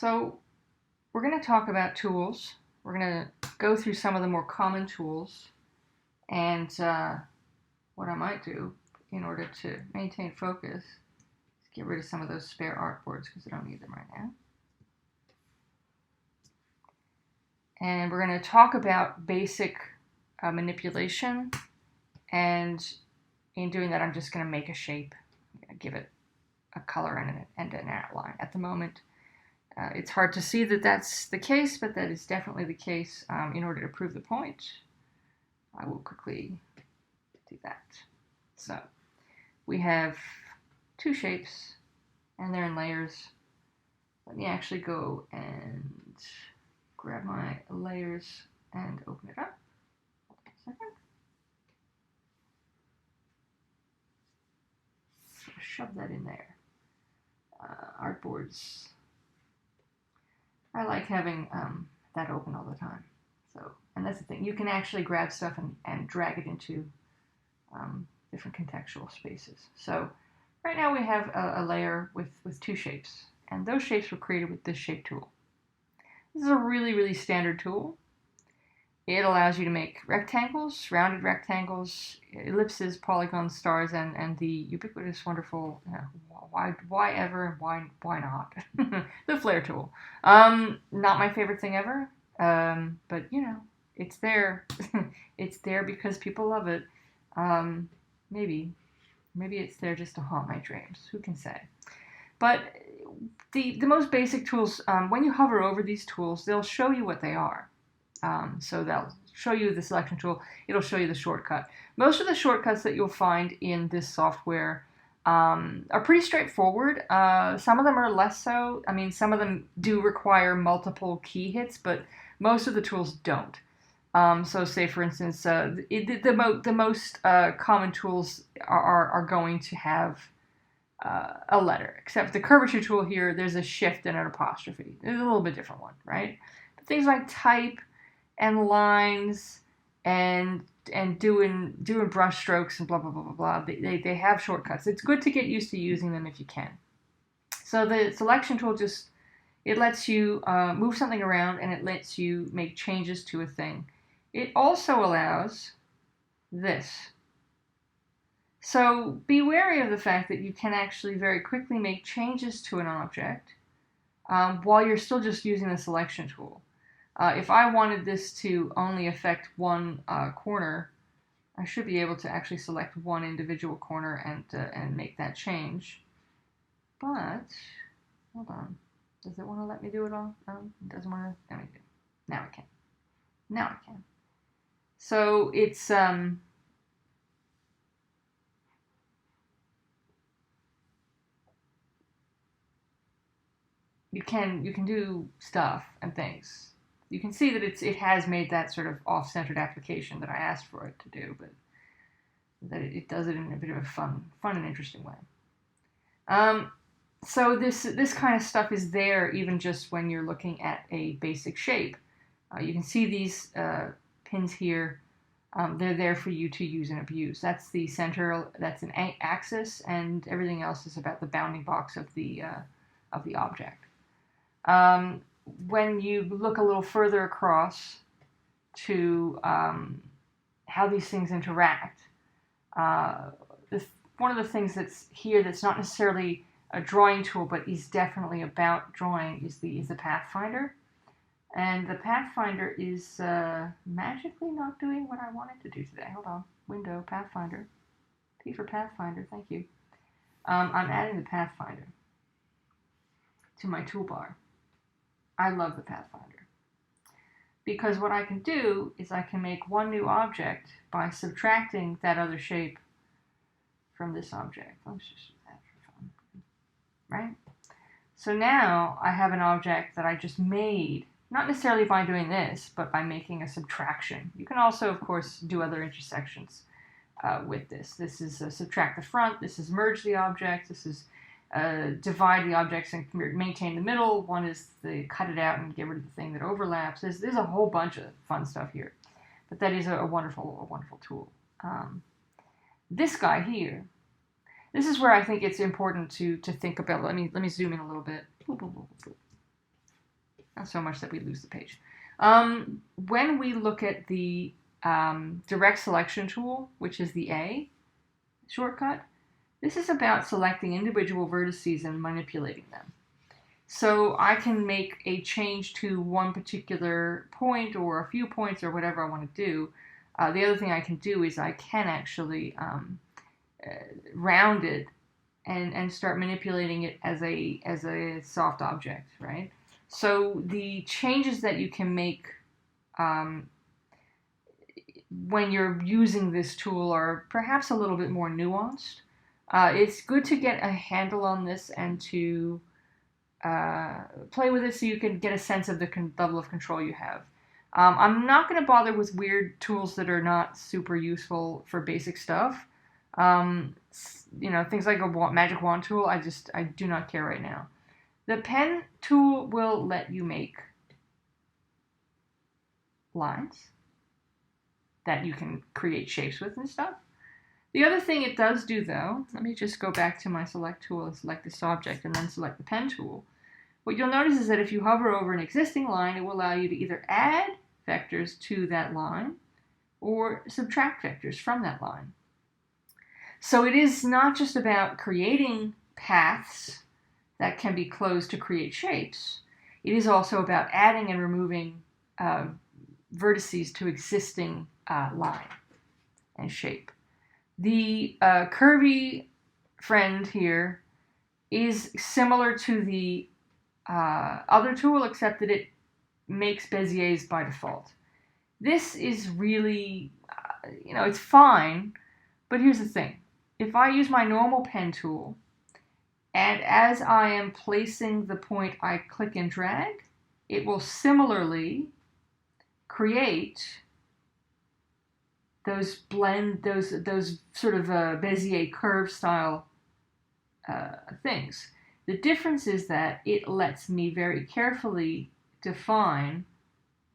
So we're going to talk about tools. We're going to go through some of the more common tools and what I might do in order to maintain focus is get rid of some of those spare artboards because I don't need them right now. And we're going to talk about basic manipulation, and in doing that I'm just going to make a shape, give it a color and an outline. At the moment it's hard to see that that's the case, but that is definitely the case. In order to prove the point, I will quickly do that. So we have two shapes and they're in layers. Let me actually go and grab my layers and open it up. Hold on a second. So shove that in there. Artboards. I like having that open all the time. So, and that's the thing. You can actually grab stuff and drag it into different contextual spaces. So right now we have a layer with two shapes, and those shapes were created with this shape tool. This is a really, really standard tool. It allows you to make rectangles, rounded rectangles, ellipses, polygons, stars, and the ubiquitous, wonderful, why ever, why not? The flare tool. Not my favorite thing ever, but you know, it's there. It's there because people love it. Maybe it's there just to haunt my dreams. Who can say? But the most basic tools, when you hover over these tools, they'll show you what they are. So they'll show you the selection tool. It'll show you the shortcut. Most of the shortcuts that you'll find in this software are pretty straightforward. Some of them are less so. I mean, some of them do require multiple key hits, but most of the tools don't. So say, for instance, the most common tools are going to have a letter, except the curvature tool here, there's a shift and an apostrophe. It's a little bit different one, right? But things like type and lines and doing brush strokes and blah blah blah blah blah. They have shortcuts. It's good to get used to using them if you can. So the selection tool it lets you move something around, and it lets you make changes to a thing. It also allows this. So be wary of the fact that you can actually very quickly make changes to an object while you're still just using the selection tool. If I wanted this to only affect one corner, I should be able to actually select one individual corner and make that change. But, hold on. Does it want to let me do it all? It doesn't want to. Let me do. Now I can. Now I can. So it's you can do stuff and things. You can see that it has made that sort of off-centered application that I asked for it to do, but that it does it in a bit of a fun and interesting way. So this kind of stuff is there even just when you're looking at a basic shape. You can see these pins here. They're there for you to use and abuse. That's the center. That's an axis, and everything else is about the bounding box of the object. When you look a little further across to how these things interact, one of the things that's here that's not necessarily a drawing tool, but is definitely about drawing, is the Pathfinder. And the Pathfinder is magically not doing what I wanted to do today. Hold on. Window, Pathfinder. P for Pathfinder, thank you. I'm adding the Pathfinder to my toolbar. I love the Pathfinder. Because what I can do is I can make one new object by subtracting that other shape from this object. Let's just do that for fun. Right? So now I have an object that I just made, not necessarily by doing this, but by making a subtraction. You can also, of course, do other intersections with this. This is subtract the front. This is merge the objects. This is divide the objects and maintain the middle. One is the cut it out and get rid of the thing that overlaps. There's a whole bunch of fun stuff here, but that is a wonderful tool. This guy here, this is where I think it's important to think about. Let me zoom in a little bit. Not so much that we lose the page. When we look at the direct selection tool, which is the A shortcut, this is about selecting individual vertices and manipulating them. So I can make a change to one particular point or a few points or whatever I want to do. The other thing I can do is I can actually round it and start manipulating it as a soft object, right? So the changes that you can make when you're using this tool are perhaps a little bit more nuanced. It's good to get a handle on this and to play with it so you can get a sense of the level of control you have. I'm not going to bother with weird tools that are not super useful for basic stuff. Things like a magic wand tool, I do not care right now. The pen tool will let you make lines that you can create shapes with and stuff. The other thing it does do, though, let me just go back to my select tool and select this object and then select the pen tool. What you'll notice is that if you hover over an existing line, it will allow you to either add vectors to that line or subtract vectors from that line. So it is not just about creating paths that can be closed to create shapes. It is also about adding and removing vertices to existing line and shape. The curvy friend here is similar to the other tool, except that it makes Beziers by default. This is really, it's fine, but here's the thing. If I use my normal pen tool, and as I am placing the point I click and drag, it will similarly create those sort of Bezier curve style things. The difference is that it lets me very carefully define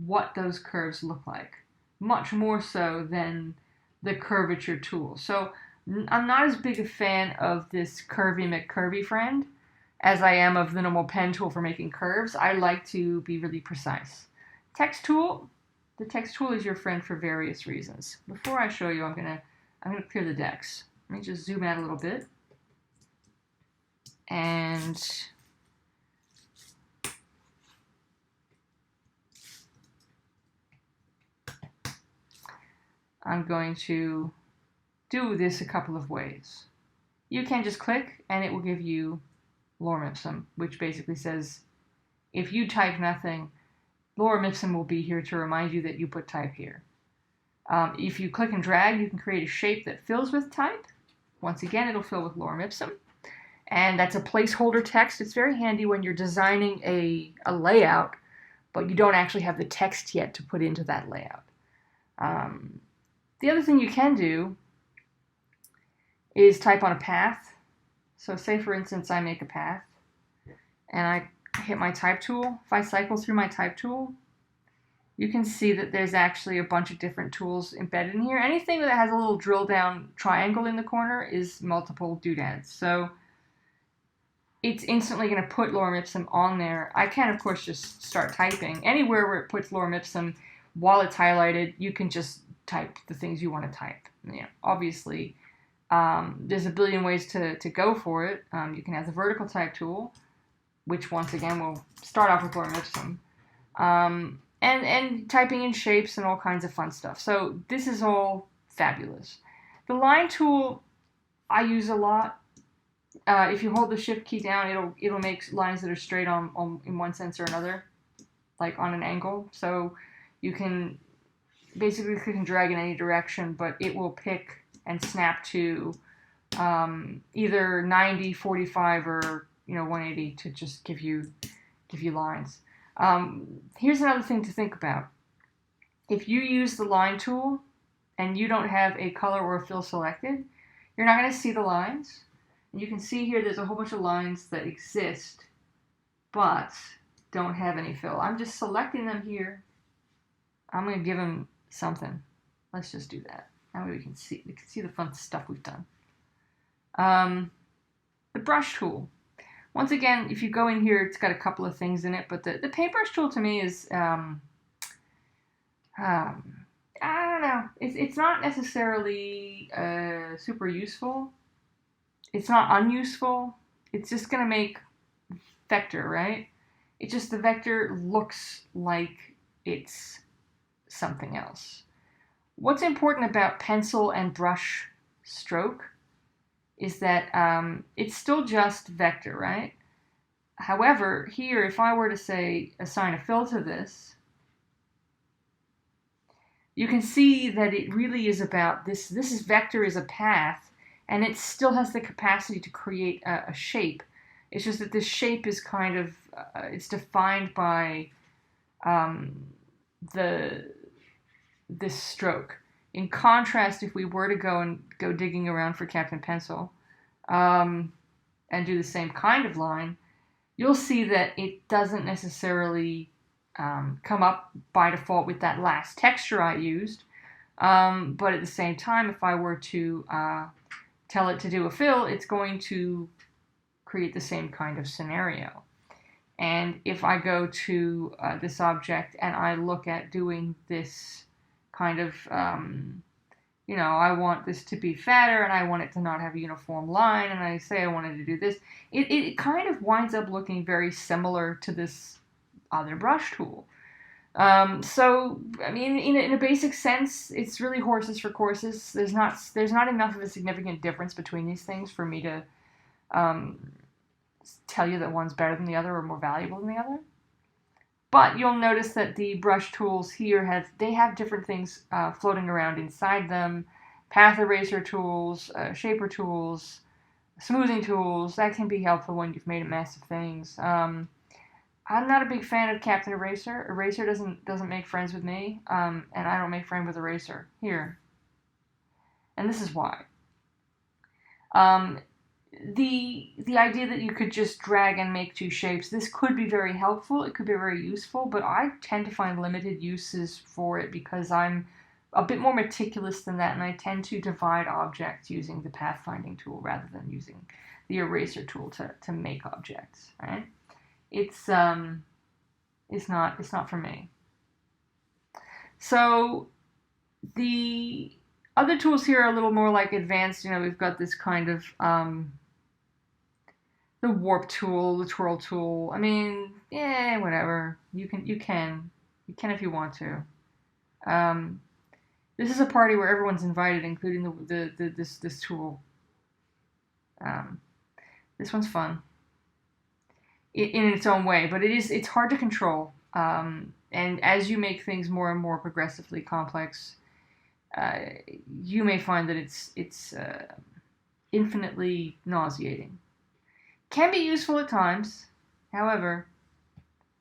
what those curves look like, much more so than the curvature tool. So I'm not as big a fan of this curvy McCurvy friend as I am of the normal pen tool for making curves. I like to be really precise. Text tool. The text tool is your friend for various reasons. Before I show you, I'm gonna clear the decks. Let me just zoom out a little bit. And I'm going to do this a couple of ways. You can just click and it will give you lorem ipsum, which basically says if you type nothing, lorem ipsum will be here to remind you that you put type here. If you click and drag, you can create a shape that fills with type. Once again, it'll fill with lorem ipsum. And that's a placeholder text. It's very handy when you're designing a layout, but you don't actually have the text yet to put into that layout. The other thing you can do is type on a path. So say, for instance, I make a path, and I hit my type tool. If I cycle through my type tool, you can see that there's actually a bunch of different tools embedded in here. Anything that has a little drill down triangle in the corner is multiple doodads. So it's instantly going to put lorem ipsum on there. I can, of course, just start typing. Anywhere where it puts lorem ipsum, while it's highlighted, you can just type the things you want to type. Obviously, there's a billion ways to go for it. You can have the vertical type tool, which once again will start off with lorem ipsum, and typing in shapes and all kinds of fun stuff. So this is all fabulous. The line tool I use a lot. If you hold the shift key down, it'll make lines that are straight on in one sense or another, like on an angle. So you can basically click and drag in any direction, but it will pick and snap to either 90, 45, or 180 to just give you lines. Here's another thing to think about. If you use the line tool and you don't have a color or a fill selected, you're not going to see the lines. And you can see here there's a whole bunch of lines that exist but don't have any fill. I'm just selecting them here. I'm going to give them something. Let's just do that. That way we can see the fun stuff we've done. The brush tool. Once again, if you go in here, it's got a couple of things in it, but the paintbrush tool to me is, I don't know, it's not necessarily super useful. It's not unuseful. It's just going to make vector, right? It's just the vector looks like it's something else. What's important about pencil and brush stroke is that it's still just vector, right? However, here, if I were to say assign a fill to this, you can see that it really is about this. This is vector is a path, and it still has the capacity to create a shape. It's just that this shape is kind of, it's defined by this stroke. In contrast, if we were to go digging around for Captain Pencil and do the same kind of line, you'll see that it doesn't necessarily come up by default with that last texture I used. But at the same time, if I were to tell it to do a fill, it's going to create the same kind of scenario. And if I go to this object and I look at doing this kind of, I want this to be fatter and I want it to not have a uniform line, and I say I wanted to do this, it kind of winds up looking very similar to this other brush tool. So, I mean, in a basic sense, it's really horses for courses. There's not enough of a significant difference between these things for me to tell you that one's better than the other or more valuable than the other. But you'll notice that the brush tools here have different things floating around inside them. Path eraser tools, shaper tools, smoothing tools. That can be helpful when you've made a mess of things. I'm not a big fan of Captain Eraser. Eraser doesn't make friends with me, and I don't make friends with Eraser here. And this is why. The idea that you could just drag and make two shapes, this could be very helpful, it could be very useful, but I tend to find limited uses for it because I'm a bit more meticulous than that, and I tend to divide objects using the pathfinding tool rather than using the eraser tool to make objects, right? It's not for me. So the other tools here are a little more like advanced. We've got this kind of the warp tool, the twirl tool. I mean, yeah, whatever. You can if you want to. This is a party where everyone's invited, including this tool. This one's fun in its own way, but it's hard to control. And as you make things more and more progressively complex, you may find that it's infinitely nauseating. Can be useful at times, however,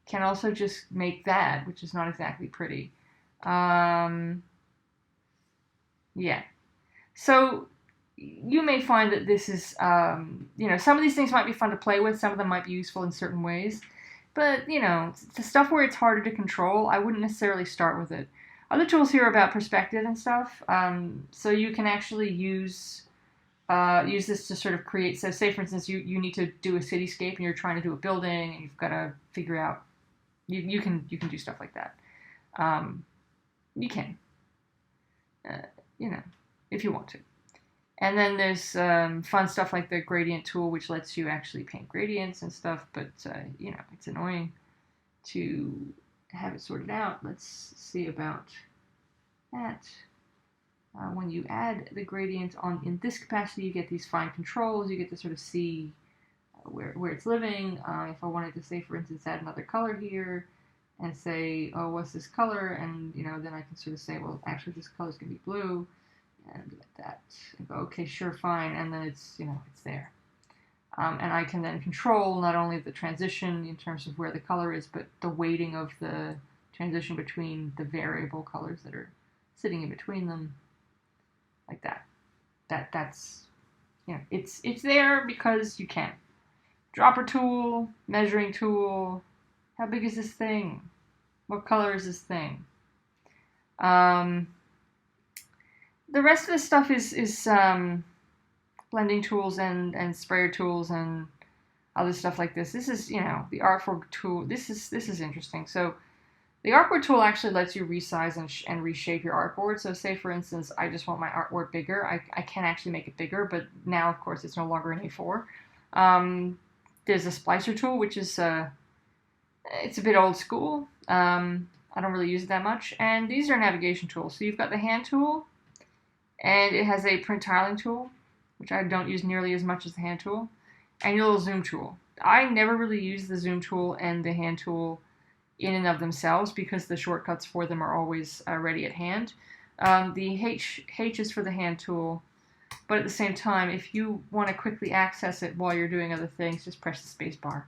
can also just make that, which is not exactly pretty. Yeah. So you may find that this is, some of these things might be fun to play with, some of them might be useful in certain ways, but, the stuff where it's harder to control, I wouldn't necessarily start with it. Other tools here are about perspective and stuff, so you can actually use this to sort of create, so say for instance you need to do a cityscape and you're trying to do a building and you've got to figure out, you can do stuff like that. You can, if you want to. And then there's fun stuff like the gradient tool, which lets you actually paint gradients and stuff, but it's annoying to have it sorted out. Let's see about that. When you add the gradient on in this capacity, you get these fine controls. You get to sort of see where it's living. If I wanted to say, for instance, add another color here and say, oh, what's this color? And, then I can sort of say, well, actually this color is going to be blue. And like that. And go, okay, sure, fine. And then it's there. And I can then control not only the transition in terms of where the color is, but the weighting of the transition between the variable colors that are sitting in between them. Like that. That's it's there because you can. Dropper tool, measuring tool. How big is this thing? What color is this thing? The rest of this stuff is blending tools and sprayer tools and other stuff like this. This is, you know, the artboard tool. This is interesting. So the artboard tool actually lets you resize and reshape your artboard. So say, for instance, I just want my artboard bigger. I can actually make it bigger, but now, of course, it's no longer an A4. There's a splicer tool, which is, it's a bit old school. I don't really use it that much. And these are navigation tools. So you've got the hand tool, and it has a print tiling tool, which I don't use nearly as much as the hand tool, and your little zoom tool. I never really use the zoom tool and the hand tool in and of themselves because the shortcuts for them are always ready at hand. The H is for the hand tool, but at the same time, if you want to quickly access it while you're doing other things, just press the space bar.